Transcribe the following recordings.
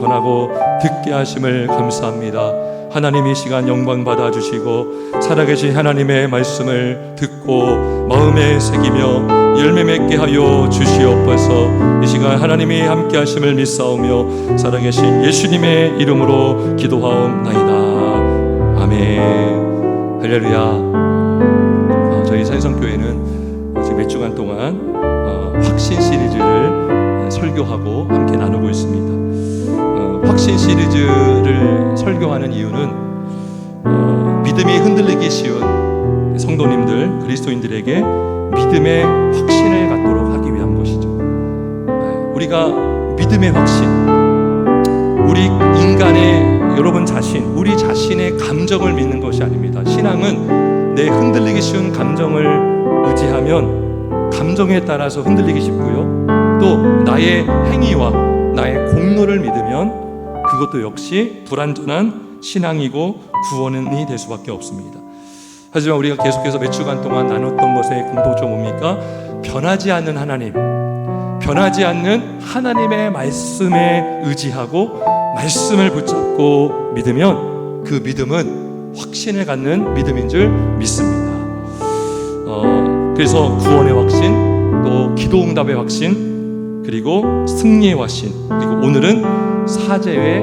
전하고 듣게 하심을 감사합니다. 하나님 이 시간 영광 받아주시고 살아계신 하나님의 말씀을 듣고 마음에 새기며 열매 맺게 하여 주시옵소서. 이 시간 하나님이 함께 하심을 믿사오며 살아계신 예수님의 이름으로 기도하옵나이다. 아멘. 할렐루야. 저희 산성교회는 지금 몇 주간 동안 확신 시리즈를 설교하고 함께 나누고 있습니다. 확신 시리즈를 설교하는 이유는 믿음이 흔들리기 쉬운 성도님들, 그리스도인들에게 믿음의 확신을 갖도록 하기 위한 것이죠. 우리가 믿음의 확신, 우리 인간의 여러분 자신, 우리 자신의 감정을 믿는 것이 아닙니다. 신앙은 내 흔들리기 쉬운 감정을 의지하면 감정에 따라서 흔들리기 쉽고요, 또 나의 행위와 나의 공로를 믿으면 그것도 역시 불완전한 신앙이고 구원이 될 수밖에 없습니다. 하지만 우리가 계속해서 몇 주간 동안 나눴던 것의 공통점은 뭡니까? 변하지 않는 하나님, 변하지 않는 하나님의 말씀에 의지하고 말씀을 붙잡고 믿으면 그 믿음은 확신을 갖는 믿음인 줄 믿습니다. 그래서 구원의 확신, 또 기도응답의 확신, 그리고 승리의 확신, 그리고 오늘은 사죄의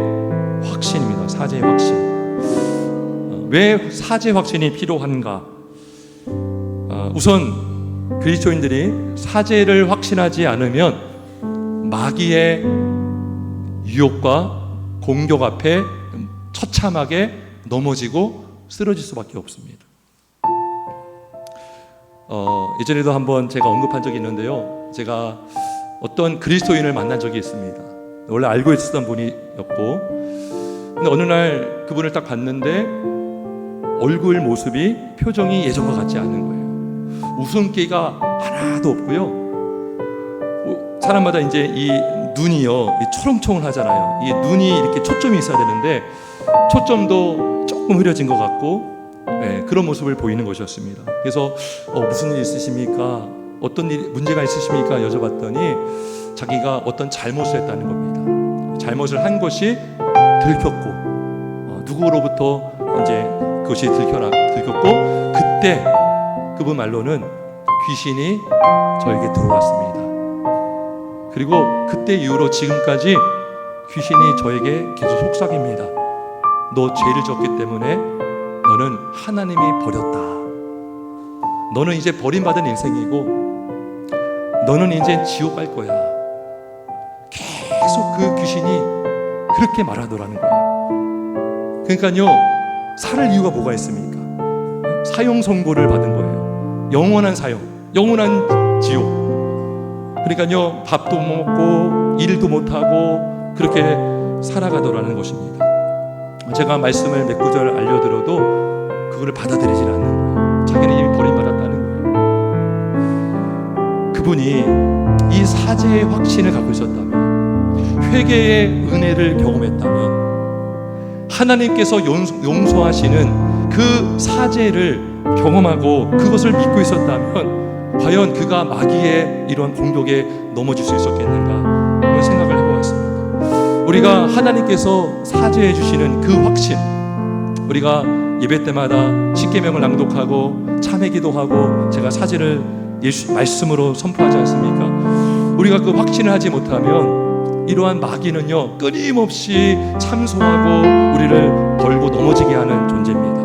확신입니다. 사죄의 확신. 왜 사죄 확신이 필요한가? 우선 그리스도인들이 사죄를 확신하지 않으면 마귀의 유혹과 공격 앞에 처참하게 넘어지고 쓰러질 수밖에 없습니다. 예전에도 한번 제가 언급한 적이 있는데요, 제가 어떤 그리스도인을 만난 적이 있습니다. 원래 알고 있었던 분이었고, 근데 어느 날 그분을 딱 봤는데 얼굴 모습이, 표정이 예전과 같지 않은 거예요. 웃음기가 하나도 없고요. 사람마다 이제 이 눈이요, 초롱초롱 하잖아요. 이 눈이 이렇게 초점이 있어야 되는데 초점도 조금 흐려진 것 같고, 그런 모습을 보이는 것이었습니다. 그래서 무슨 일 있으십니까? 어떤 일, 문제가 있으십니까? 여쭤봤더니 자기가 어떤 잘못을 했다는 겁니다. 잘못을 한 것이 들켰고, 누구로부터 이제 그것이 들켰고, 그때 그분 말로는 귀신이 저에게 들어왔습니다. 그리고 그때 이후로 지금까지 귀신이 저에게 계속 속삭입니다. 너 죄를 졌기 때문에 너는 하나님이 버렸다. 너는 이제 버림받은 인생이고 너는 이제 지옥 갈 거야. 계속 그 귀신이 그렇게 말하더라는 거예요. 그러니까요, 살 이유가 뭐가 있습니까? 사형 선고를 받은 거예요. 영원한 사형, 영원한 지옥. 그러니까요, 밥도 못 먹고 일도 못하고 그렇게 살아가더라는 것입니다. 제가 말씀을 몇 구절 알려드려도 그거를 받아들이질 않는 거예요. 자기는 이미 버림받았다는 거예요. 그분이 이 사죄의 확신을 갖고 있었다면, 회개의 은혜를 경험했다면, 하나님께서 용서하시는 그 사죄를 경험하고 그것을 믿고 있었다면 과연 그가 마귀의 이러한 공격에 넘어질 수 있었겠는가, 그런 생각을 해보았습니다. 우리가 하나님께서 사죄해 주시는 그 확신, 우리가 예배 때마다 십계명을 낭독하고 참회 기도하고 제가 사죄를 예수 말씀으로 선포하지 않습니까? 우리가 그 확신을 하지 못하면 이러한 마귀는요, 끊임없이 참소하고 우리를 벌고 넘어지게 하는 존재입니다.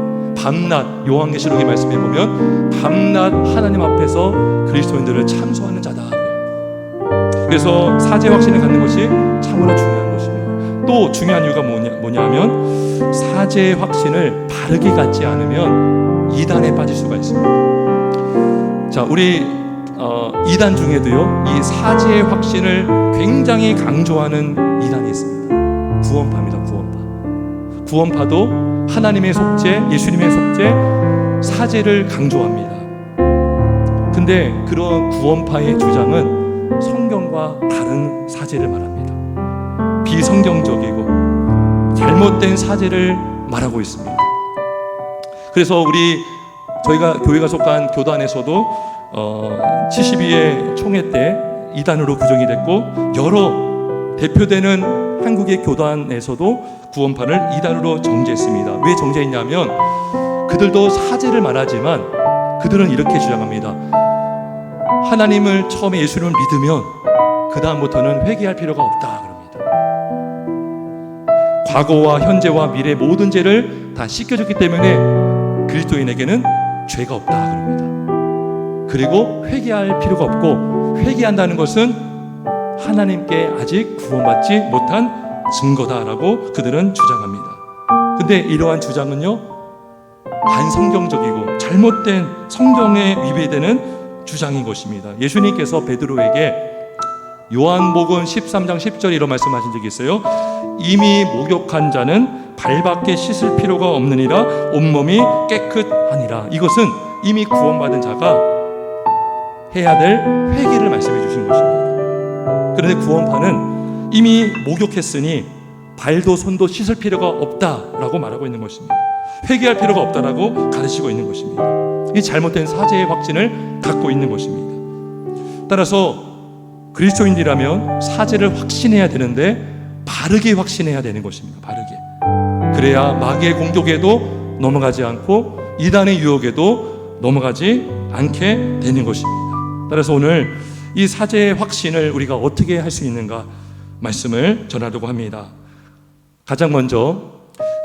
밤낮, 요한계시록의 말씀에 보면 밤낮 하나님 앞에서 그리스도인들을 참소하는 자다. 그래서 사죄 확신을 갖는 것이 참으로 중요한 것입니다. 또 중요한 이유가 뭐냐면 사죄의 확신을 바르게 갖지 않으면 이단에 빠질 수가 있습니다. 자, 우리 이단 중에도요, 이 사죄의 확신을 굉장히 강조하는 이단이 있습니다. 구원파입니다. 구원파도 하나님의 속죄, 예수님의 속죄, 사죄를 강조합니다. 근데 그런 구원파의 주장은 성경과 다른 사죄를 말합니다. 비성경적이고 잘못된 사죄를 말하고 있습니다. 그래서 저희가 교회가 속한 교단에서도 72회 총회 때 이단으로 규정이 됐고, 여러 대표되는 한국의 교단에서도 구원판을 이단으로 정죄했습니다. 왜 정죄했냐면 그들도 사제를 말하지만 그들은 이렇게 주장합니다. 하나님을 처음에 예수님을 믿으면 그 다음부터는 회개할 필요가 없다 그럽니다. 과거와 현재와 미래 모든 죄를 다 씻겨줬기 때문에 그리스도인에게는 죄가 없다 그럽니다. 그리고 회개할 필요가 없고, 회개한다는 것은 하나님께 아직 구원받지 못한 증거다라고 그들은 주장합니다. 근데 이러한 주장은요, 반성경적이고 잘못된 성경에 위배되는 주장인 것입니다. 예수님께서 베드로에게 요한복음 13장 10절 이런 말씀하신 적이 있어요. 이미 목욕한 자는 발밖에 씻을 필요가 없느니라 온몸이 깨끗하니라. 이것은 이미 구원받은 자가 해야 될 회개를 말씀해 주신 것입니다. 그런데 구원파는 이미 목욕했으니 발도 손도 씻을 필요가 없다라고 말하고 있는 것입니다. 회개할 필요가 없다라고 가르치고 있는 것입니다. 이 잘못된 사제의 확신을 갖고 있는 것입니다. 따라서 그리스도인이라면 사제를 확신해야 되는데 바르게 확신해야 되는 것입니다. 바르게. 그래야 마귀의 공격에도 넘어가지 않고 이단의 유혹에도 넘어가지 않게 되는 것입니다. 따라서 오늘 이 사제의 확신을 우리가 어떻게 할 수 있는가 말씀을 전하려고 합니다. 가장 먼저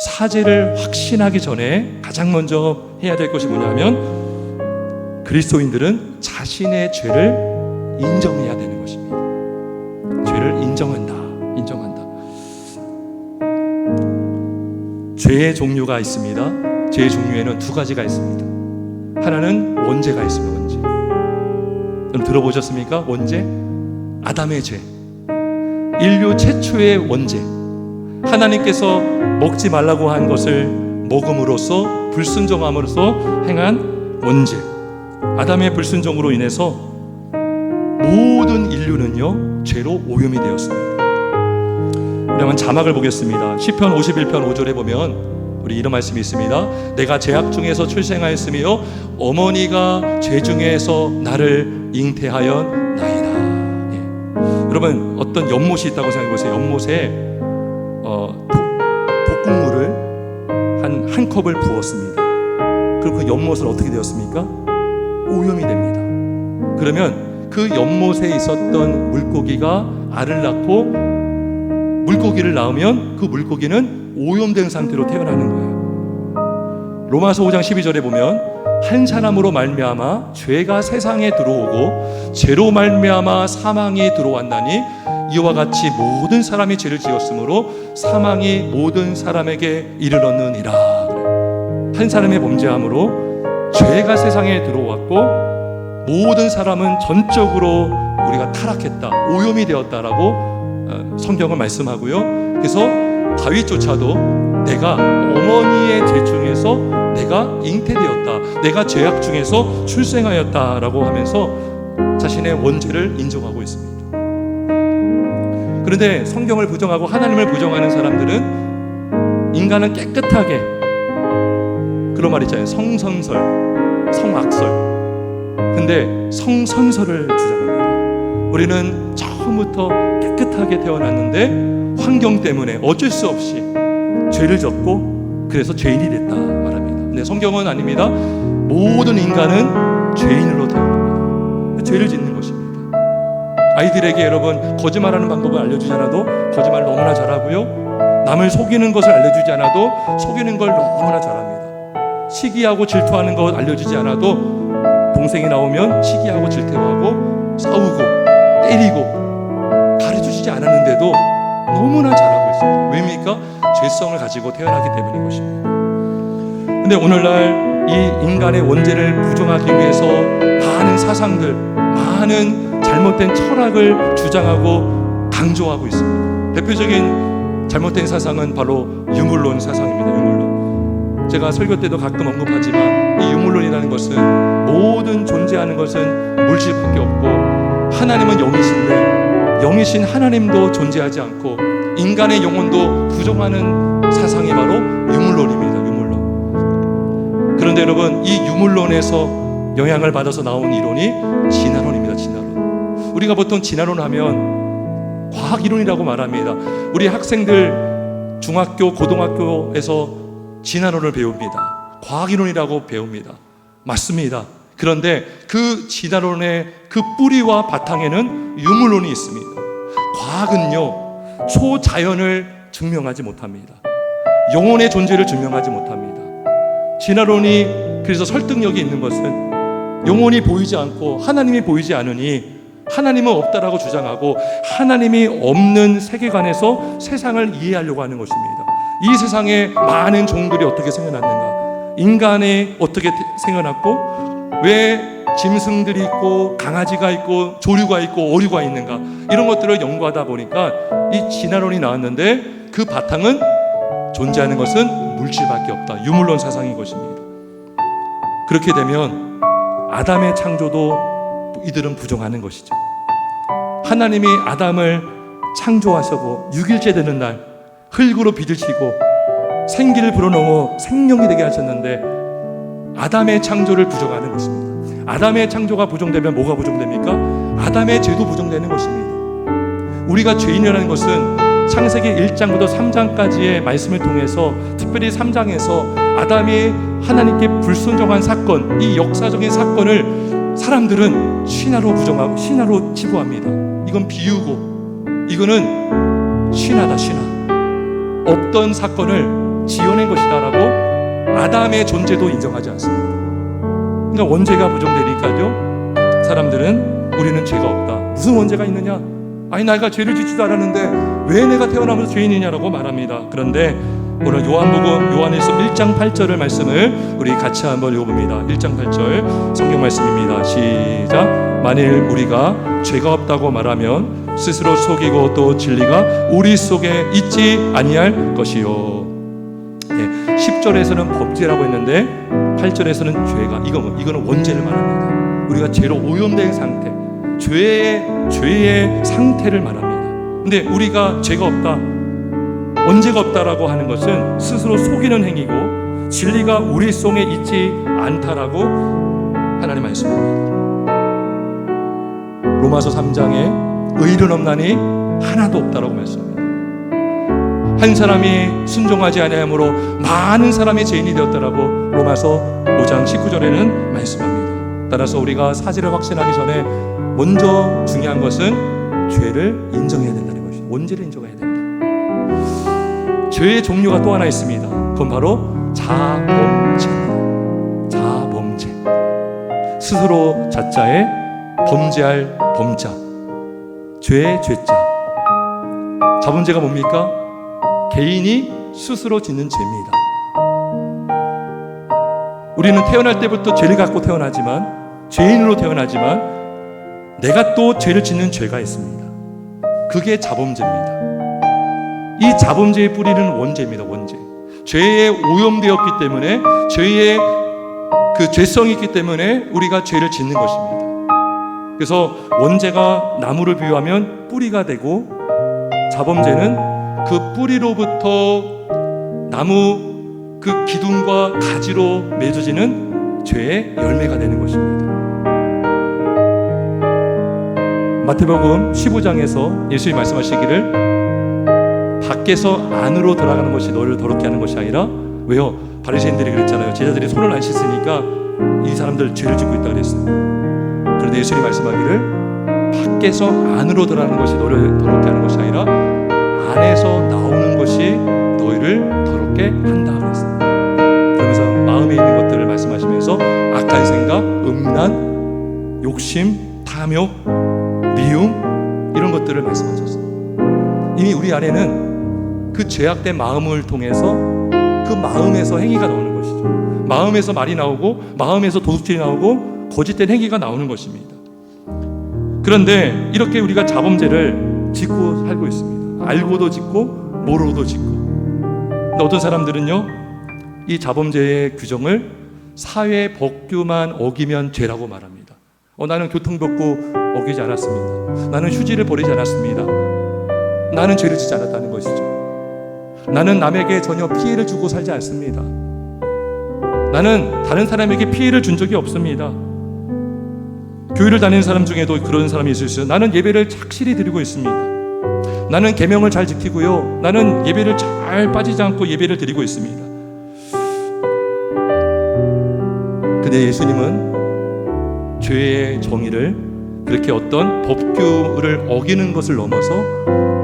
사제를 확신하기 전에 가장 먼저 해야 될 것이 뭐냐면 그리스도인들은 자신의 죄를 인정해야 되는 것입니다. 죄를 인정한다. 죄의 종류가 있습니다. 죄의 종류에는 두 가지가 있습니다. 하나는 원죄가 있습니다. 원죄. 여러분 들어보셨습니까? 원죄? 아담의 죄. 인류 최초의 원죄. 하나님께서 먹지 말라고 한 것을 먹음으로써 불순종함으로써 행한 원죄. 아담의 불순종으로 인해서 모든 인류는요 죄로 오염이 되었습니다. 우리 한번 자막을 보겠습니다. 시편 51편 5절에 보면 우리 이런 말씀이 있습니다. 내가 죄악 중에서 출생하였으며 어머니가 죄 중에서 나를 잉태하였나이다. 예. 여러분 어떤 연못이 있다고 생각해 보세요. 연못에 볶음물을 한 컵을 부었습니다. 그럼 그 연못은 어떻게 되었습니까? 오염이 됩니다. 그러면 그 연못에 있었던 물고기가 알을 낳고 물고기를 낳으면 그 물고기는 오염된 상태로 태어나는 거예요. 로마서 5장 12절에 보면 한 사람으로 말미암아 죄가 세상에 들어오고 죄로 말미암아 사망이 들어왔나니 이와 같이 모든 사람이 죄를 지었으므로 사망이 모든 사람에게 이르렀느니라. 한 사람의 범죄함으로 죄가 세상에 들어왔고 모든 사람은 전적으로 우리가 타락했다, 오염이 되었다라고 성경은 말씀하고요. 그래서 다윗조차도 내가 어머니의 죄 중에서 내가 잉태되었다, 내가 죄악 중에서 출생하였다라고 하면서 자신의 원죄를 인정하고 있습니다. 그런데 성경을 부정하고 하나님을 부정하는 사람들은 인간은 깨끗하게, 그런 말 있잖아요. 성선설, 성악설. 근데 성선설을 주장합니다. 우리는 처음부터 깨끗하게 태어났는데 환경 때문에 어쩔 수 없이 죄를 졌고 그래서 죄인이 됐다 말합니다. 근데 성경은 아닙니다. 모든 인간은 죄인으로 태어납니다. 죄를 짓는 것입니다. 아이들에게 여러분 거짓말하는 방법을 알려주지 않아도 거짓말 너무나 잘하고요. 남을 속이는 것을 알려주지 않아도 속이는 걸 너무나 잘합니다. 시기하고 질투하는 것 알려주지 않아도 동생이 나오면 시기하고 질투하고 싸우고 때리고 가르쳐주지 않았는데도 너무나 잘하고 있습니다. 왜입니까? 죄성을 가지고 태어나기 때문인 것입니다. 근데 오늘날 이 인간의 원죄를 부정하기 위해서 많은 사상들, 많은 잘못된 철학을 주장하고 강조하고 있습니다. 대표적인 잘못된 사상은 바로 유물론 사상입니다. 유물론. 제가 설교 때도 가끔 언급하지만 이 유물론이라는 것은 모든 존재하는 것은 물질밖에 없고 하나님은 영이신데 영이신 하나님도 존재하지 않고 인간의 영혼도 부정하는 사상이 바로 유물론입니다. 유물론. 그런데 여러분 이 유물론에서 영향을 받아서 나온 이론이 진화론입니다. 진화론. 우리가 보통 진화론 하면 과학 이론이라고 말합니다. 우리 학생들 중학교, 고등학교에서 진화론을 배웁니다. 과학 이론이라고 배웁니다. 맞습니다. 그런데 그 진화론의 그 뿌리와 바탕에는 유물론이 있습니다. 과학은요, 초자연을 증명하지 못합니다. 영혼의 존재를 증명하지 못합니다. 진화론이 그래서 설득력이 있는 것은 영혼이 보이지 않고 하나님이 보이지 않으니 하나님은 없다라고 주장하고 하나님이 없는 세계관에서 세상을 이해하려고 하는 것입니다. 이 세상에 많은 종들이 어떻게 생겨났는가, 인간이 어떻게 생겨났고, 왜 짐승들이 있고 강아지가 있고 조류가 있고 어류가 있는가, 이런 것들을 연구하다 보니까 이 진화론이 나왔는데 그 바탕은 존재하는 것은 물질밖에 없다, 유물론 사상인 것입니다. 그렇게 되면 아담의 창조도 이들은 부정하는 것이죠. 하나님이 아담을 창조하시고 6일째 되는 날 흙으로 빛을 치고 생기를 불어넣어 생명이 되게 하셨는데 아담의 창조를 부정하는 것입니다. 아담의 창조가 부정되면 뭐가 부정됩니까? 아담의 죄도 부정되는 것입니다. 우리가 죄인이라는 것은 창세기 1장부터 3장까지의 말씀을 통해서, 특별히 3장에서 아담이 하나님께 불순종한 사건, 이 역사적인 사건을 사람들은 신화로 부정하고 신화로 치부합니다. 이건 비유고, 이거는 신화다, 신화. 없던 사건을 지어낸 것이다라고 아담의 존재도 인정하지 않습니다. 그러니까 원죄가 부정되니까요, 사람들은 우리는 죄가 없다. 무슨 원죄가 있느냐? 아니, 내가 죄를 짓지도 않았는데 왜 내가 태어나면서 죄인이냐라고 말합니다. 그런데 오늘 요한복음 요한일서 1장 8절의 말씀을 우리 같이 한번 읽어봅니다. 1장 8절 성경 말씀입니다. 시작. 만일 우리가 죄가 없다고 말하면 스스로 속이고 또 진리가 우리 속에 있지 아니할 것이요. 10절에서는 범죄라고 했는데 8절에서는 죄가, 이거는 원죄를 말합니다. 우리가 죄로 오염된 상태, 죄의 상태를 말합니다. 근데 우리가 죄가 없다, 원죄가 없다라고 하는 것은 스스로 속이는 행위고 진리가 우리 속에 있지 않다라고 하나님 말씀합니다. 로마서 3장에 의인은 없나니 하나도 없다라고 말씀합니다. 한 사람이 순종하지 아니함으로 많은 사람이 죄인이 되었다라고 로마서 5장 19절에는 말씀합니다. 따라서 우리가 사실을 확신하기 전에 먼저 중요한 것은 죄를 인정해야 된다는 것입니다. 원죄를 인정해야 된다. 죄의 종류가 또 하나 있습니다. 그건 바로 자범죄입니다. 자범죄. 스스로 자자에 범죄할 범자, 죄의 죄자. 자범죄가 뭡니까? 개인이 스스로 짓는 죄입니다. 우리는 태어날 때부터 죄를 갖고 태어나지만, 죄인으로 태어나지만 내가 또 죄를 짓는 죄가 있습니다. 그게 자범죄입니다. 이 자범죄의 뿌리는 원죄입니다. 원죄. 죄에 오염되었기 때문에, 죄의 그 죄성이 있기 때문에 우리가 죄를 짓는 것입니다. 그래서 원죄가 나무를 비유하면 뿌리가 되고, 자범죄는 그 뿌리로부터 나무 그 기둥과 가지로 맺어지는 죄의 열매가 되는 것입니다. 마태복음 15장에서 예수님이 말씀하시기를 밖에서 안으로 들어가는 것이 너를 더럽게 하는 것이 아니라, 왜요? 바리새인들이 그랬잖아요. 제자들이 손을 안 씻으니까 이 사람들 죄를 짓고 있다 그랬어요. 그런데 예수님이 말씀하기를 밖에서 안으로 들어가는 것이 너를 더럽게 하는 것이 아니라 안에서 나오는 것이 너희를 더럽게 한다 그랬어요. 그러면서 마음에 있는 것들을 말씀하시면서 악한 생각, 음란, 욕심, 탐욕, 미움, 이런 것들을 말씀하셨어요. 이미 우리 안에는 그 죄악된 마음을 통해서 그 마음에서 행위가 나오는 것이죠. 마음에서 말이 나오고, 마음에서 도둑질이 나오고, 거짓된 행위가 나오는 것입니다. 그런데 이렇게 우리가 자범죄를 짓고 살고 있습니다. 알고도 짓고 모르고도 짓고. 근데 어떤 사람들은요, 이 자범죄의 규정을 사회 법규만 어기면 죄라고 말합니다. 나는 교통법규 어기지 않았습니다. 나는 휴지를 버리지 않았습니다. 나는 죄를 짓지 않았다는 것이죠. 나는 남에게 전혀 피해를 주고 살지 않습니다. 나는 다른 사람에게 피해를 준 적이 없습니다. 교회를 다니는 사람 중에도 그런 사람이 있을 수 있어요. 나는 예배를 착실히 드리고 있습니다. 나는 계명을 잘 지키고요. 나는 예배를 잘 빠지지 않고 예배를 드리고 있습니다. 근데 예수님은 죄의 정의를, 그렇게 어떤 법규를 어기는 것을 넘어서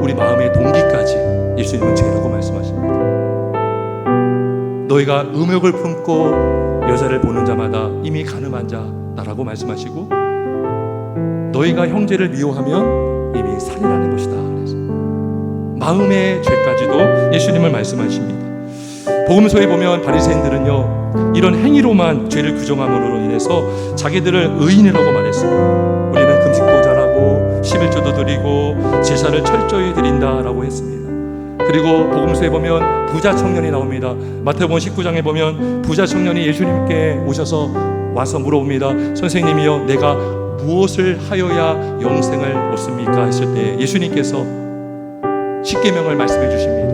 우리 마음의 동기까지 예수님은 죄라고 말씀하십니다. 너희가 음욕을 품고 여자를 보는 자마다 이미 간음한 자라고 말씀하시고, 너희가 형제를 미워하면 이미 살인하는 것이다. 그래서 마음의 죄까지도 예수님을 말씀하십니다. 복음서에 보면 바리새인들은요, 이런 행위로만 죄를 규정함으로 인해서 자기들을 의인이라고 말했습니다. 우리는 금식도 잘하고 11조도 드리고 제사를 철저히 드린다라고 했습니다. 그리고 복음서에 보면 부자 청년이 나옵니다. 마태복음 19장에 보면 부자 청년이 예수님께 오셔서 와서 물어봅니다. 선생님이여, 내가 무엇을 하여야 영생을 얻습니까? 했을 때 예수님께서 십계명을 말씀해 주십니다.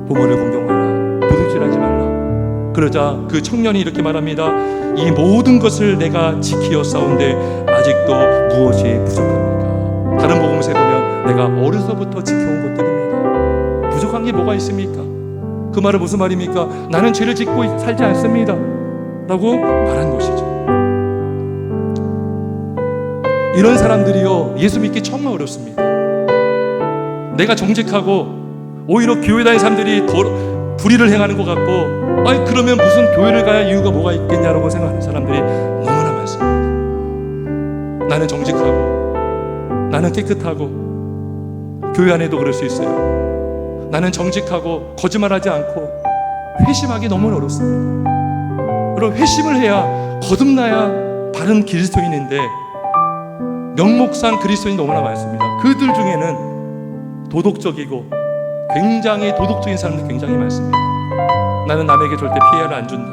부모를 공경하라, 도둑질하지 말라. 그러자 그 청년이 이렇게 말합니다. 이 모든 것을 내가 지키었사온데 아직도 무엇이 부족합니까? 다른 복음서에 보면 내가 어려서부터 지켜온 것들입니다. 부족한 게 뭐가 있습니까? 그 말은 무슨 말입니까? 나는 죄를 짓고 살지 않습니다 라고 말한 것이죠. 이런 사람들이요, 예수 믿기 정말 어렵습니다. 내가 정직하고 오히려 교회 다니는 사람들이 더 불의를 행하는 것 같고, 아니 그러면 무슨 교회를 가야 이유가 뭐가 있겠냐라고 생각하는 사람들이 너무나 많습니다. 나는 정직하고 나는 깨끗하고, 교회 안에도 그럴 수 있어요. 나는 정직하고 거짓말하지 않고, 회심하기 너무 어렵습니다. 그리고 회심을 해야 거듭나야 바른 그리스도인인데 명목상 그리스도인이 너무나 많습니다. 그들 중에는 도덕적이고 굉장히 도덕적인 사람들 굉장히 많습니다. 나는 남에게 절대 피해를 안 준다.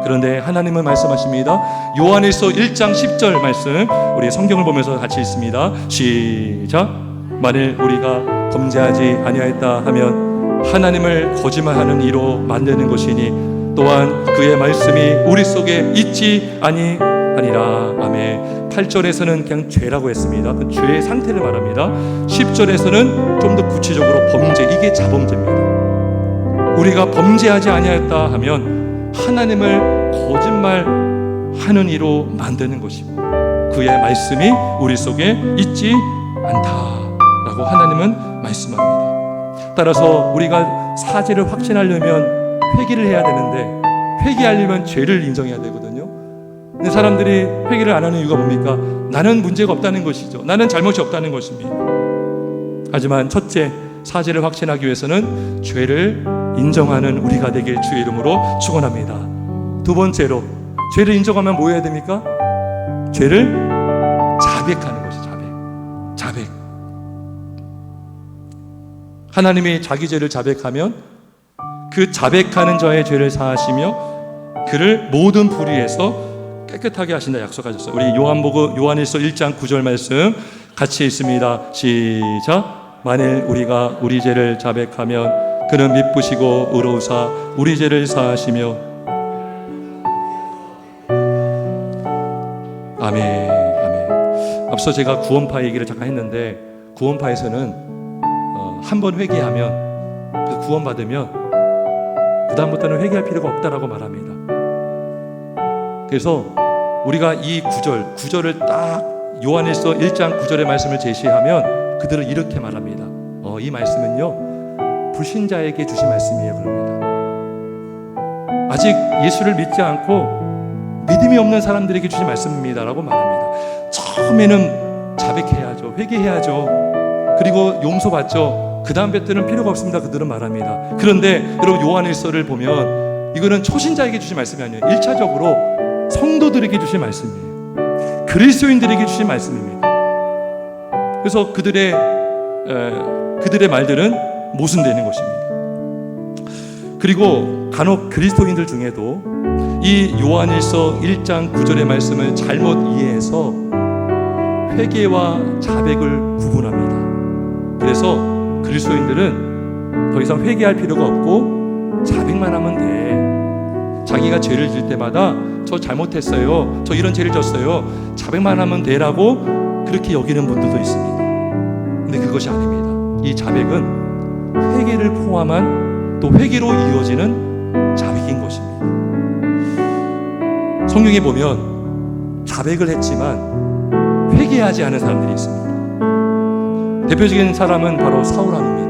그런데 하나님은 말씀하십니다. 요한일서 1장 10절 말씀, 우리 성경을 보면서 같이 읽습니다. 시작. 만일 우리가 범죄하지 아니하였다 하면 하나님을 거짓말하는 이로 만드는 것이니 또한 그의 말씀이 우리 속에 있지 아니하니라. 아멘. 8절에서는 그냥 죄라고 했습니다. 그 죄의 상태를 말합니다. 10절에서는 좀 더 구체적으로 범죄, 이게 자범죄입니다. 우리가 범죄하지 아니하였다 하면 하나님을 거짓말하는 이로 만드는 것이고 그의 말씀이 우리 속에 있지 않다라고 하나님은 말씀합니다. 따라서 우리가 사죄를 확신하려면 회개를 해야 되는데, 회개하려면 죄를 인정해야 되거든요. 근데 사람들이 회개를 안 하는 이유가 뭡니까? 나는 문제가 없다는 것이죠. 나는 잘못이 없다는 것입니다. 하지만 첫째, 사죄를 확신하기 위해서는 죄를 인정하는 우리가 되길 주의 이름으로 축원합니다. 두 번째로, 죄를 인정하면 뭐 해야 됩니까? 죄를 자백하는 것이 자백. 하나님이 자기 죄를 자백하면 그 자백하는 자의 죄를 사하시며 그를 모든 불의에서 깨끗하게 하신다 약속하셨어요. 우리 요한일서 1장 9절 말씀 같이 읽습니다. 시작. 만일 우리가 우리 죄를 자백하면 그는 미쁘시고 의로우사 우리 죄를 사하시며. 아멘. 앞서 제가 구원파 얘기를 잠깐 했는데, 구원파에서는 한 번 회개하면, 구원받으면 그 다음부터는 회개할 필요가 없다라고 말합니다. 그래서 우리가 이 구절을 딱 요한일서 1장 9절의 말씀을 제시하면 그들은 이렇게 말합니다. 이 말씀은요, 불신자에게 주신 말씀이에요. 그럽니다. 아직 예수를 믿지 않고 믿음이 없는 사람들에게 주신 말씀입니다 라고 말합니다. 처음에는 자백해야죠. 회개해야죠. 그리고 용서받죠. 그 다음 배들은 필요가 없습니다. 그들은 말합니다. 그런데 여러분, 요한일서를 보면 이거는 초신자에게 주신 말씀이 아니에요. 1차적으로 성도들에게 주신 말씀이에요. 그리스도인들에게 주신 말씀입니다. 그래서 그들의 말들은 모순되는 것입니다. 그리고 간혹 그리스도인들 중에도 이 요한일서 1장 9절의 말씀을 잘못 이해해서 회개와 자백을 구분합니다. 그래서 그리스도인들은 더 이상 회개할 필요가 없고 자백만 하면 돼. 자기가 죄를 질 때마다 저 잘못했어요, 저 이런 죄를 졌어요, 자백만 하면 돼라고 그렇게 여기는 분들도 있습니다. 근데 그것이 아닙니다. 이 자백은 회개를 포함한 또 회개로 이어지는 자백인 것입니다. 성경에 보면 자백을 했지만 회개하지 않은 사람들이 있습니다. 대표적인 사람은 바로 사울 왕입니다.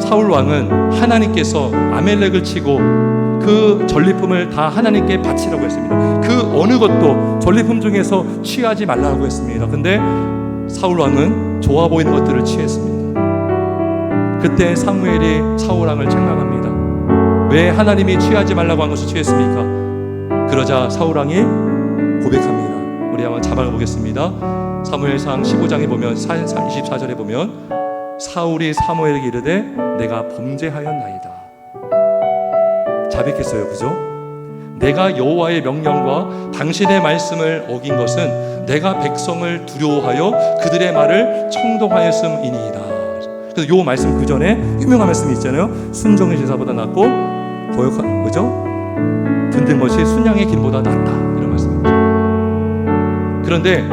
사울 왕은 하나님께서 아멜렉을 치고 그 전리품을 다 하나님께 바치라고 했습니다. 그 어느 것도 전리품 중에서 취하지 말라고 했습니다. 근데 사울 왕은 좋아 보이는 것들을 취했습니다. 그때 사무엘이 사울 왕을 책망합니다. 왜 하나님이 취하지 말라고 한 것을 취했습니까? 그러자 사울 왕이 고백합니다. 우리 한번 자막을 보겠습니다. 사무엘상 15장에 보면 24절에 보면 사울이 사무엘에게 이르되 내가 범죄하였나이다. 자백했어요. 그죠? 내가 여호와의 명령과 당신의 말씀을 어긴 것은 내가 백성을 두려워하여 그들의 말을 청동하였음이니이다. 그래서 요 말씀 그 전에 유명한 말씀이 있잖아요. 순종의 제사보다 낫고 거역한, 그죠? 듣는 것이 순양의 길보다 낫다, 이런 말씀입니다. 그런데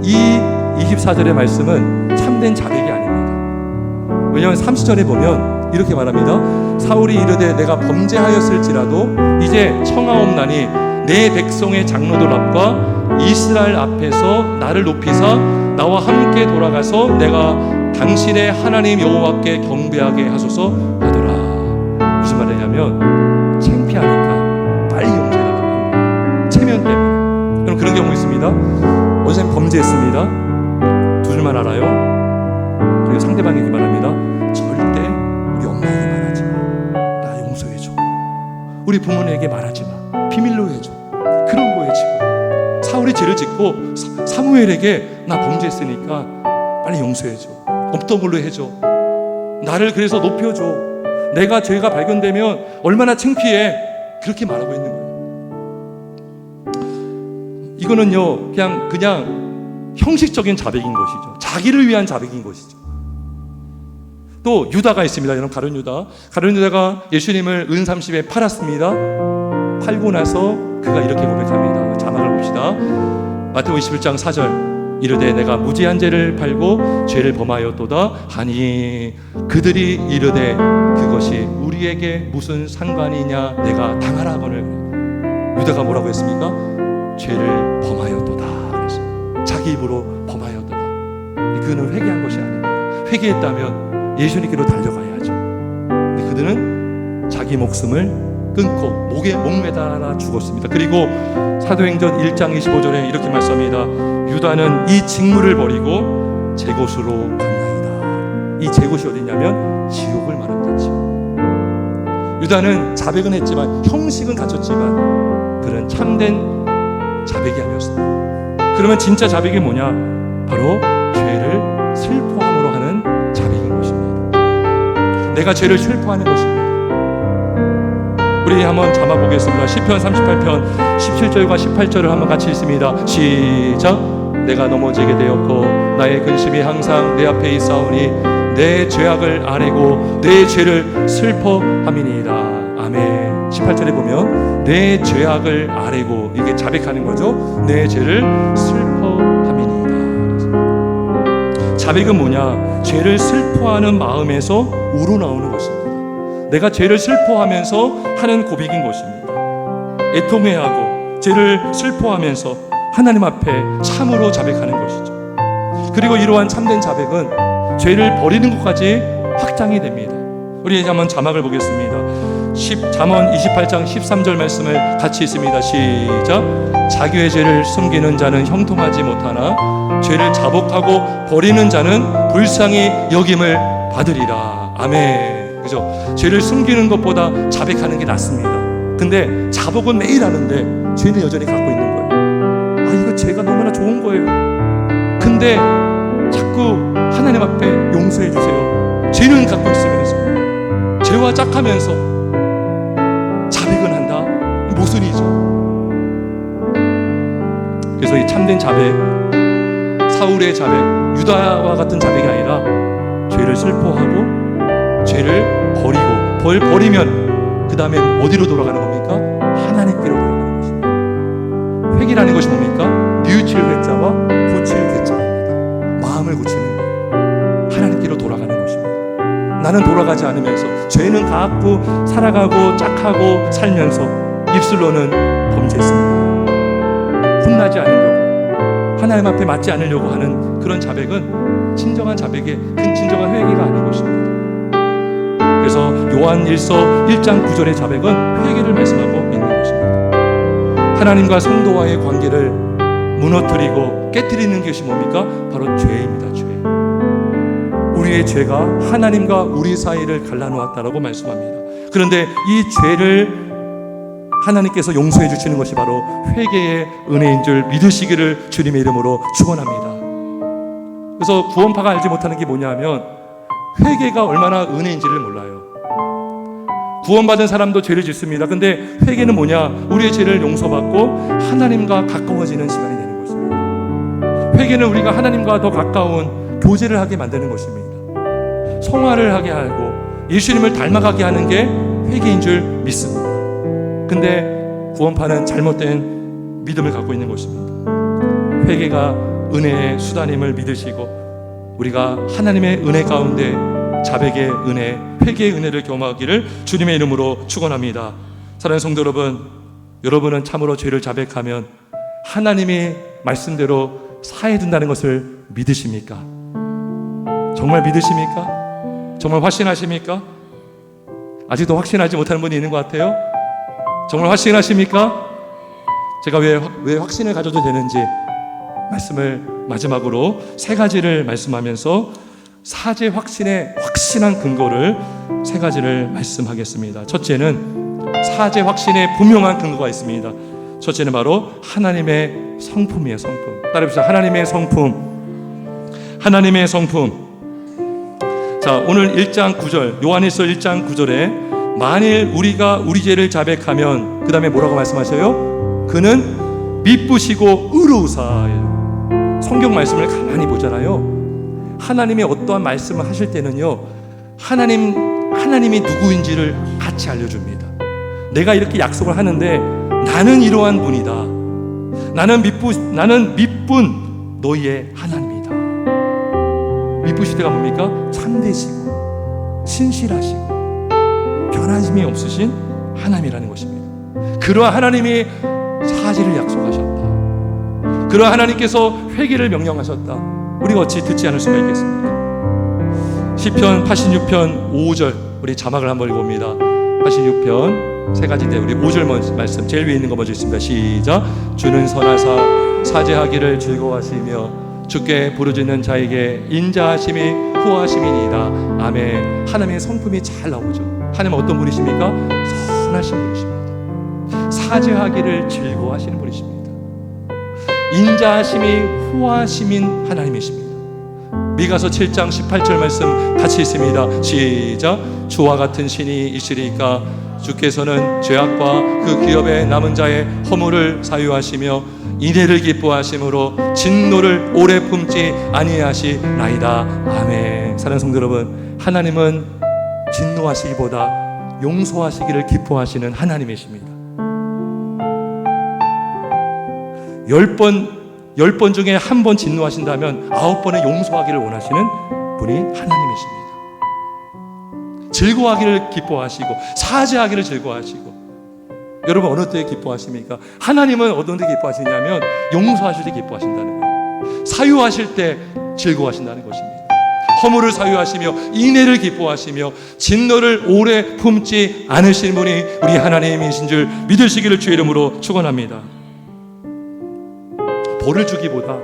이 24절의 말씀은 참된 자백이 아닙니다. 왜냐하면 30절에 보면 이렇게 말합니다. 사울이 이르되 내가 범죄하였을지라도 이제 청하옵나니 내 백성의 장로들 앞과 이스라엘 앞에서 나를 높이사 나와 함께 돌아가서 내가 당신의 하나님 여호와께 경배하게 하소서 하더라. 무슨 말이냐면 창피하니까 빨리 용서해달라고 하는 거예요. 체면 때문에. 그럼 그런 경우 있습니다. 원생님 범죄했습니다. 두 줄만 알아요. 그리고 상대방에게 말합니다. 절대 우리 엄마에게 말하지 마. 나 용서해줘. 우리 부모님에게 말하지 마. 비밀로 해줘. 그런 거예요. 지금 사울이 죄를 짓고 사무엘에게 나 범죄했으니까 빨리 용서해줘. 없던 걸로 해줘. 나를 그래서 높여줘. 내가 죄가 발견되면 얼마나 창피해. 그렇게 말하고 있는 거예요. 이거는요 그냥 형식적인 자백인 것이죠. 자기를 위한 자백인 것이죠. 또 유다가 있습니다. 여러분, 가룟 유다가 예수님을 은 30에 팔았습니다. 팔고 나서 그가 이렇게 고백합니다. 자막을 봅시다. 마태복음 21장 4절 이르되 내가 무지한 죄를 팔고 죄를 범하였도다 하니 그들이 이르되 그것이 우리에게 무슨 상관이냐 내가 당하라거늘. 유다가 뭐라고 했습니까? 죄를 범하였도다. 그래서 자기 입으로 범하였도다. 그는 회개한 것이 아닙니다. 회개했다면 예수님께로 달려가야죠. 근데 그들은 자기 목숨을 끊고 목에 목매달아 죽었습니다. 그리고 사도행전 1장 25절에 이렇게 말씀합니다. 유다는 이 직무를 버리고 제 곳으로 갔나이다. 이 제 곳이 어디냐면 지옥을 말합니다. 지옥. 유다는 자백은 했지만 형식은 갖췄지만 그는 참된 자백이 아니었습니다. 그러면 진짜 자백이 뭐냐? 바로 죄를 슬퍼함으로 하는 자백인 것입니다. 내가 죄를 슬퍼하는 것입니다. 우리 한번 잡아 보겠습니다. 시편 38편 17절과 18절을 한번 같이 읽습니다. 시작. 내가 넘어지게 되었고 나의 근심이 항상 내 앞에 있사오니 내 죄악을 아뢰고 내 죄를 슬퍼함이니이다. 아멘. 18절에 보면 내 죄악을 아뢰고, 이게 자백하는 거죠. 내 죄를 슬퍼함이니이다. 자백은 뭐냐? 죄를 슬퍼하는 마음에서 우러나오는 것입니다. 내가 죄를 슬퍼하면서 하는 고백인 것입니다. 애통해하고 죄를 슬퍼하면서 하나님 앞에 참으로 자백하는 것이죠. 그리고 이러한 참된 자백은 죄를 버리는 것까지 확장이 됩니다. 우리 이제 한번 자막을 보겠습니다. 잠언 28장 13절 말씀을 같이 읽습니다. 시작. 자기의 죄를 숨기는 자는 형통하지 못하나 죄를 자복하고 버리는 자는 불쌍히 여김을 받으리라. 아멘. 그죠? 죄를 숨기는 것보다 자백하는 게 낫습니다. 근데 자복은 매일 하는데 죄는 여전히 갖고 있는 거예요. 아, 이거 죄가 너무나 좋은 거예요. 근데 자꾸 하나님 앞에 용서해 주세요. 죄는 갖고 있으면서 죄와 짝하면서 자백은 한다. 모순이죠. 그래서 이 참된 자백, 사울의 자백, 유다와 같은 자백이 아니라 죄를 슬퍼하고 죄를 버리고, 버리면 그 다음에 어디로 돌아가는 겁니까? 하나님께로 돌아가는 것입니다. 회개라는 것이 뭡니까? 뉘우칠 회자와 고칠 회자입니다. 마음을 고치는 거예요. 하나님께로 나는 돌아가지 않으면서 죄는 갖고 살아가고 짝하고 살면서 입술로는 범죄했습니다. 혼나지 않으려고, 하나님 앞에 맞지 않으려고 하는 그런 자백은 진정한 자백의 진정한 회개가 아닌 것입니다. 그래서 요한일서 1장 9절의 자백은 회개를 말씀하고 있는 것입니다. 하나님과 성도와의 관계를 무너뜨리고 깨뜨리는 것이 뭡니까? 바로 죄입니다. 죄. 우리의 죄가 하나님과 우리 사이를 갈라놓았다라고 말씀합니다. 그런데 이 죄를 하나님께서 용서해 주시는 것이 바로 회개의 은혜인 줄 믿으시기를 주님의 이름으로 축원합니다. 그래서 구원파가 알지 못하는 게 뭐냐면 회개가 얼마나 은혜인지를 몰라요. 구원받은 사람도 죄를 짓습니다. 근데 회개는 뭐냐? 우리의 죄를 용서받고 하나님과 가까워지는 시간이 되는 것입니다. 회개는 우리가 하나님과 더 가까운 교제를 하게 만드는 것입니다. 성화를 하게 하고 예수님을 닮아가게 하는 게 회개인 줄 믿습니다. 근데 구원파는 잘못된 믿음을 갖고 있는 것입니다. 회개가 은혜의 수단임을 믿으시고 우리가 하나님의 은혜 가운데 자백의 은혜, 회개의 은혜를 경험하기를 주님의 이름으로 축원합니다. 사랑하는 성도 여러분, 여러분은 참으로 죄를 자백하면 하나님이 말씀대로 사해준다는 것을 믿으십니까? 정말 믿으십니까? 정말 확신하십니까? 아직도 확신하지 못하는 분이 있는 것 같아요. 정말 확신하십니까? 제가 왜 확신을 가져도 되는지 말씀을 마지막으로 3가지를 말씀하면서 사죄 확신의 확신한 근거를 3가지를 말씀하겠습니다. 첫째는 사죄 확신의 분명한 근거가 있습니다. 첫째는 바로 하나님의 성품이에요. 성품. 따라해보시죠. 하나님의 성품. 하나님의 성품. 자, 오늘 1장 9절, 요한일서 1장 9절에 만일 우리가 우리 죄를 자백하면 그 다음에 뭐라고 말씀하셔요? 그는 미쁘시고 의로우사예요. 성경 말씀을 가만히 보잖아요. 하나님이 어떠한 말씀을 하실 때는요, 하나님이 누구인지를 같이 알려줍니다. 내가 이렇게 약속을 하는데 나는 이러한 분이다. 나는 미쁜 너희의 하나님이다. 미쁘실 때가 뭡니까? 참되시고 신실하시고 변함이 없으신 하나님이라는 것입니다. 그러한 하나님이 사죄를 약속하셨다. 그러한 하나님께서 회개를 명령하셨다. 우리가 어찌 듣지 않을 수가 있겠습니까? 시편 86편 5절 우리 자막을 한번 읽어봅니다. 86편 3가지인데 우리 5절 말씀 제일 위에 있는 거 먼저 읽습니다. 시작. 주는 선하사 사죄하기를 즐거워하시며 주께 부르짖는 자에게 인자하심이 후하심이니이다. 아멘. 하나님의 성품이 잘 나오죠. 하나님은 어떤 분이십니까? 선하신 분이십니다. 사죄하기를 즐거워하시는 분이십니다. 인자하심이 후하심인 하나님이십니다. 미가서 7장 18절 말씀 같이 있습니다. 시작. 주와 같은 신이 있으리까 주께서는 죄악과 그 기업에 남은 자의 허물을 사유하시며 인애를 기뻐하심으로 진노를 오래 품지 아니하시나이다. 아멘. 사랑하는 성도 여러분, 하나님은 진노하시기보다 용서하시기를 기뻐하시는 하나님이십니다. 10번 중에 1번 진노하신다면 9번에 용서하기를 원하시는 분이 하나님이십니다. 즐거워하기를 기뻐하시고 사죄하기를 즐거워하시고. 여러분 어느 때 기뻐하십니까? 하나님은 어느 때 기뻐하시냐면 용서하실 때 기뻐하신다는 거예요. 사유하실 때 즐거워하신다는 것입니다. 허물을 사유하시며 인애를 기뻐하시며 진노를 오래 품지 않으시는 분이 우리 하나님이신 줄 믿으시기를 주의 이름으로 축원합니다. 벌을 주기보다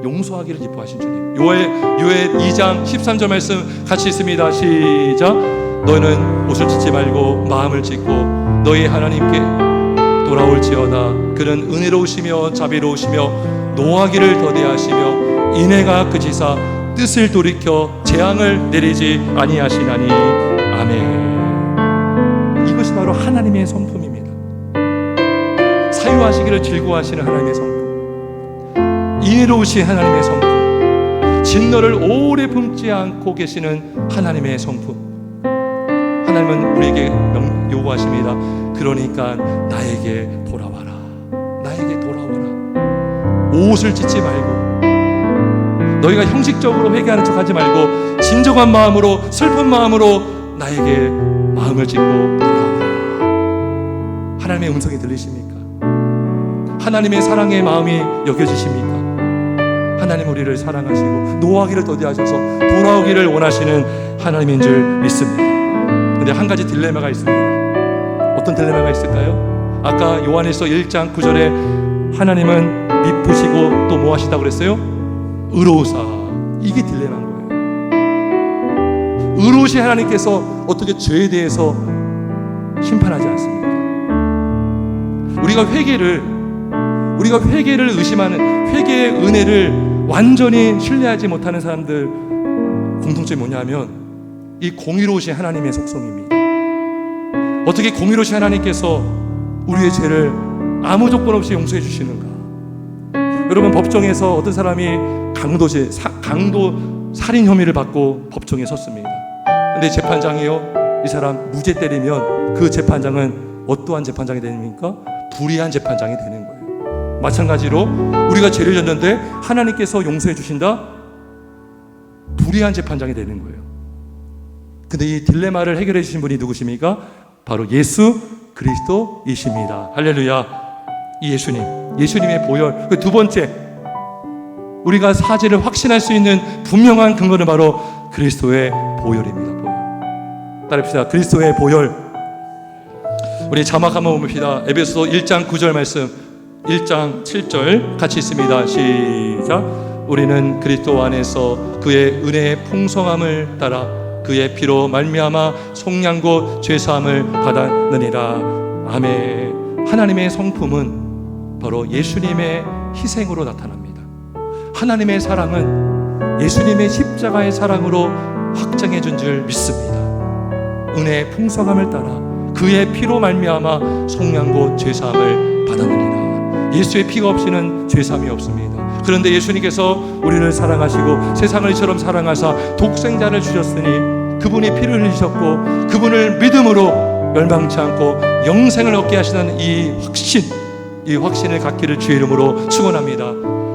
용서하기를 기뻐하신 주님. 요엘 2장 13절 말씀 같이 있습니다. 시작. 너희는 옷을 찢지 말고 마음을 찢고 너희 하나님께 돌아올지어다. 그는 은혜로우시며 자비로우시며 노하기를 더디하시며 인애가 그치사 뜻을 돌이켜 재앙을 내리지 아니하시나니. 아멘. 이것이 바로 하나님의 성품입니다. 사유하시기를 즐거워하시는 하나님의 성품, 인애로우신 하나님의 성품, 진노를 오래 품지 않고 계시는 하나님의 성품. 하나님은 우리에게 요구하십니다. 그러니까 나에게 돌아와라. 나에게 돌아와라. 옷을 찢지 말고, 너희가 형식적으로 회개하는 척하지 말고 진정한 마음으로, 슬픈 마음으로 나에게 마음을 찢고 돌아오라. 하나님의 음성이 들리십니까? 하나님의 사랑의 마음이 여겨지십니까? 하나님 우리를 사랑하시고 노하기를 더디하셔서 돌아오기를 원하시는 하나님인 줄 믿습니다. 근데 한 가지 딜레마가 있습니다. 어떤 딜레마가 있을까요? 아까 요한일서 1장 9절에 하나님은 미쁘시고 또 뭐 하시다고 그랬어요? 의로우사. 이게 딜레마인 거예요. 의로우신 하나님께서 어떻게 죄에 대해서 심판하지 않습니까? 우리가 회개를 의심하는, 회개의 은혜를 완전히 신뢰하지 못하는 사람들 공통점이 뭐냐면 이 공의로우신 하나님의 속성입니다. 어떻게 공의로우신 하나님께서 우리의 죄를 아무 조건 없이 용서해 주시는가? 여러분, 법정에서 어떤 사람이 강도 살인 혐의를 받고 법정에 섰습니다. 근데 재판장이요, 이 사람 무죄 때리면 그 재판장은 어떠한 재판장이 됩니까? 불의한 재판장이 되는 거예요. 마찬가지로 우리가 죄를 졌는데 하나님께서 용서해 주신다? 불의한 재판장이 되는 거예요. 근데 이 딜레마를 해결해 주신 분이 누구십니까? 바로 예수 그리스도이십니다. 할렐루야. 이 예수님의 보혈. 그 두 번째, 우리가 사죄를 확신할 수 있는 분명한 근거는 바로 그리스도의 보혈입니다. 보혈. 따라합시다. 그리스도의 보혈. 우리 자막 한번 봅시다. 에베소서 1장 9절 말씀, 1장 7절 같이 있습니다. 시작. 우리는 그리스도 안에서 그의 은혜의 풍성함을 따라 그의 피로 말미암아 속량고 죄사함을 받았느니라. 아멘. 하나님의 성품은 바로 예수님의 희생으로 나타납니다. 하나님의 사랑은 예수님의 십자가의 사랑으로 확정해 준 줄 믿습니다. 은혜의 풍성함을 따라 그의 피로 말미암아 속량고 죄사함을 받았느니라. 예수의 피가 없이는 죄사함이 없습니다. 그런데 예수님께서 우리를 사랑하시고 세상을 이처럼 사랑하사 독생자를 주셨으니 그분이 피를 흘리셨고 그분을 믿음으로 멸망치 않고 영생을 얻게 하시는 이 확신을 갖기를 주의 이름으로 축원합니다.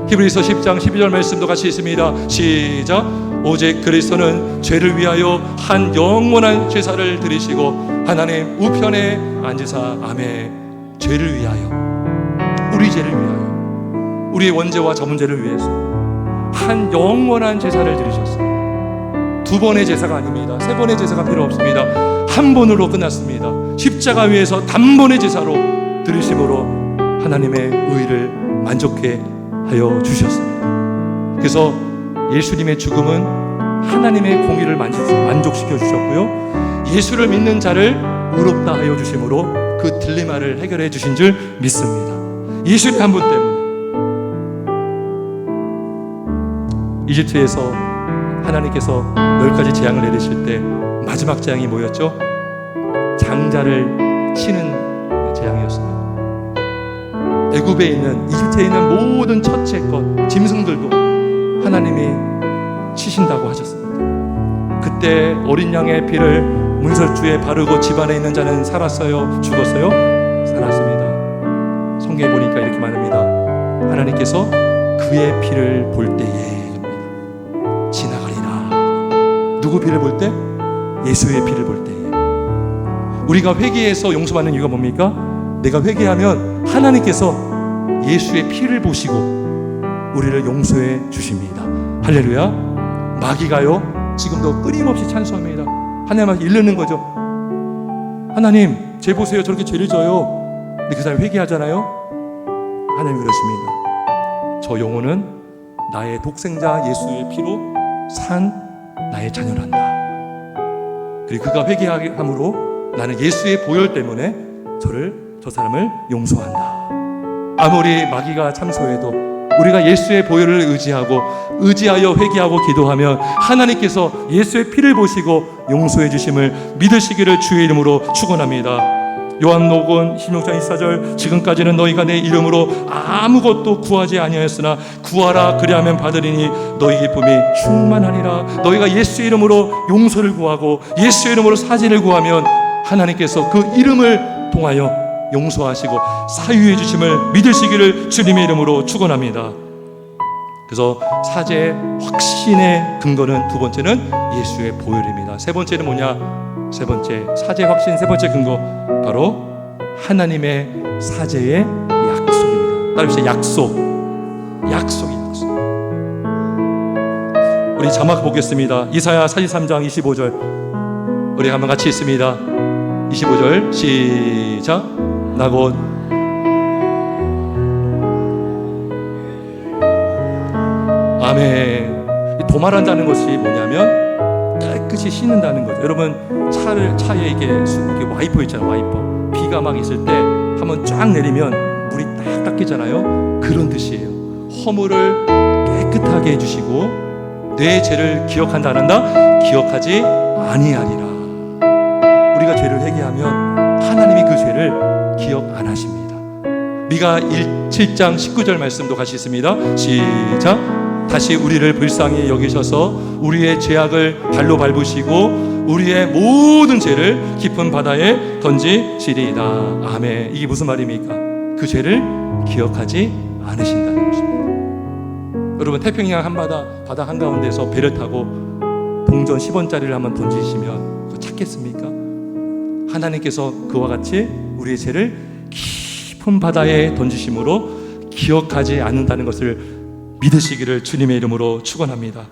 히브리서 10장 12절 말씀도 같이 있습니다. 시작. 오직 그리스도는 죄를 위하여 한 영원한 제사를 드리시고 하나님 우편에 앉으사. 아멘. 죄를 위하여, 우리 죄를 위하여, 우리의 원죄와 저문죄를 위해서 한 영원한 제사를 드리셨어요. 두 번의 제사가 아닙니다. 세 번의 제사가 필요 없습니다. 한 번으로 끝났습니다. 십자가 위에서 단번의 제사로 드리심으로 하나님의 의를 만족해 하여 주셨습니다. 그래서 예수님의 죽음은 하나님의 공의를 만족시켜 주셨고요, 예수를 믿는 자를 의롭다 하여 주심으로 그 딜레마를 해결해 주신 줄 믿습니다. 예수님 한 분 때문에. 이집트에서 하나님께서 10가지 재앙을 내리실 때 마지막 재앙이 뭐였죠? 장자를 치는 재앙이었습니다. 애굽에 있는, 이집트에 있는 모든 첫째 것, 짐승들도 하나님이 치신다고 하셨습니다. 그때 어린 양의 피를 문설주에 바르고 집안에 있는 자는 살았어요? 죽었어요? 살았습니다. 성경에 보니까 이렇게 말합니다. 하나님께서 그의 피를 볼 때에 지나가리라. 누구 피를 볼 때? 예수의 피를 볼 때에. 우리가 회개해서 용서받는 이유가 뭡니까? 내가 회개하면 하나님께서 예수의 피를 보시고 우리를 용서해 주십니다. 할렐루야. 마귀가요 지금도 끊임없이 찬송합니다. 하나님한테 이르는 거죠. 하나님 죄 보세요, 저렇게 죄를 져요. 근데 그 사람이 회개하잖아요. 하나님 그러십니다. 저 영혼은 나의 독생자 예수의 피로 산 나의 자녀란다. 그리고 그가 회개함으로 나는 예수의 보혈 때문에 저 사람을 용서한다. 아무리 마귀가 참소해도 우리가 예수의 보혈을 의지하여 회개하고 기도하면 하나님께서 예수의 피를 보시고 용서해 주심을 믿으시기를 주의 이름으로 축원합니다. 요한복음 16장 24절 지금까지는 너희가 내 이름으로 아무것도 구하지 아니하였으나 구하라 그리하면 받으리니 너희 기쁨이 충만하리라. 너희가 예수의 이름으로 용서를 구하고 예수의 이름으로 사죄를 구하면 하나님께서 그 이름을 통하여 용서하시고 사유해 주심을 믿으시기를 주님의 이름으로 축원합니다. 그래서 사제의 확신의 근거는 두 번째는 예수의 보혈입니다. 세 번째는 뭐냐? 세 번째 사제의 확신 세 번째 근거 바로 하나님의 사제의 약속입니다. 따라합시다. 약속. 우리 자막 보겠습니다. 이사야 43장 25절 우리 한번 같이 읽습니다. 25절 시작. 나 곧 아멘. 도말한다는 것이 뭐냐면 깨끗이 씻는다는 거죠. 여러분 차에 이게 와이퍼 있잖아요. 와이퍼. 비가 막 있을 때 한번 쫙 내리면 물이 딱 닦이잖아요. 그런 뜻이에요. 허물을 깨끗하게 해주시고 내 죄를 기억한다 안 한다? 기억하지 아니하리라. 우리가 죄를 회개하면 하나님이 그 죄를 기억 안 하십니다. 미가 7장 19절 말씀도 같이 있습니다. 시작. 다시 우리를 불쌍히 여기셔서 우리의 죄악을 발로 밟으시고 우리의 모든 죄를 깊은 바다에 던지시리이다. 아멘. 이게 무슨 말입니까? 그 죄를 기억하지 않으신다는 것입니다. 여러분 태평양 한바다 바다 한가운데서 배를 타고 동전 10원짜리를 한번 던지시면 그거 찾겠습니까? 하나님께서 그와 같이 우리의 죄를 깊은 바다에 던지심으로 기억하지 않는다는 것을 믿으시기를 주님의 이름으로 축원합니다.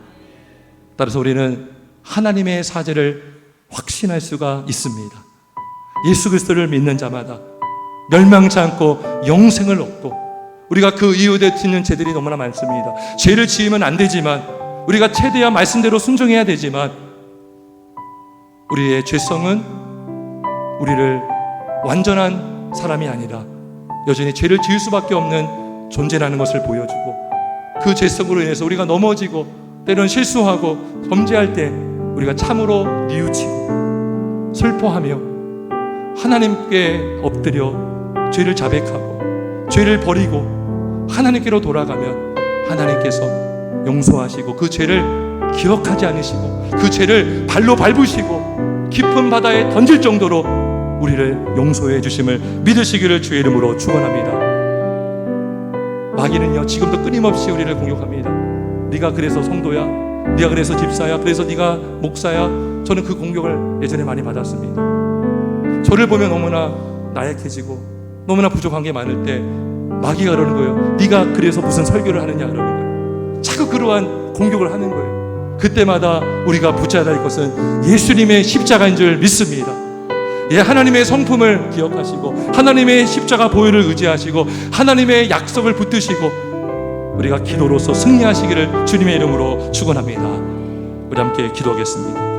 따라서 우리는 하나님의 사죄를 확신할 수가 있습니다. 예수 그리스도를 믿는 자마다 멸망치 않고 영생을 얻고 우리가 그 이유에 짓는 죄들이 너무나 많습니다. 죄를 지으면 안 되지만 우리가 최대한 말씀대로 순종해야 되지만 우리의 죄성은 우리를 완전한 사람이 아니라 여전히 죄를 지을 수밖에 없는 존재라는 것을 보여주고 그 죄성으로 인해서 우리가 넘어지고 때로는 실수하고 범죄할 때 우리가 참으로 뉘우치고 슬퍼하며 하나님께 엎드려 죄를 자백하고 죄를 버리고 하나님께로 돌아가면 하나님께서 용서하시고 그 죄를 기억하지 않으시고 그 죄를 발로 밟으시고 깊은 바다에 던질 정도로 우리를 용서해 주심을 믿으시기를 주의 이름으로 축원합니다. 마귀는요 지금도 끊임없이 우리를 공격합니다. 네가 그래서 성도야, 네가 그래서 집사야, 그래서 네가 목사야. 저는 그 공격을 예전에 많이 받았습니다. 저를 보면 너무나 나약해지고 너무나 부족한 게 많을 때 마귀가 그러는 거예요. 네가 그래서 무슨 설교를 하느냐 그러는 거예요. 자꾸 그러한 공격을 하는 거예요. 그때마다 우리가 붙잡아야 할 것은 예수님의 십자가인 줄 믿습니다. 예, 하나님의 성품을 기억하시고 하나님의 십자가 보혈을 의지하시고 하나님의 약속을 붙드시고 우리가 기도로서 승리하시기를 주님의 이름으로 축원합니다. 우리 함께 기도하겠습니다.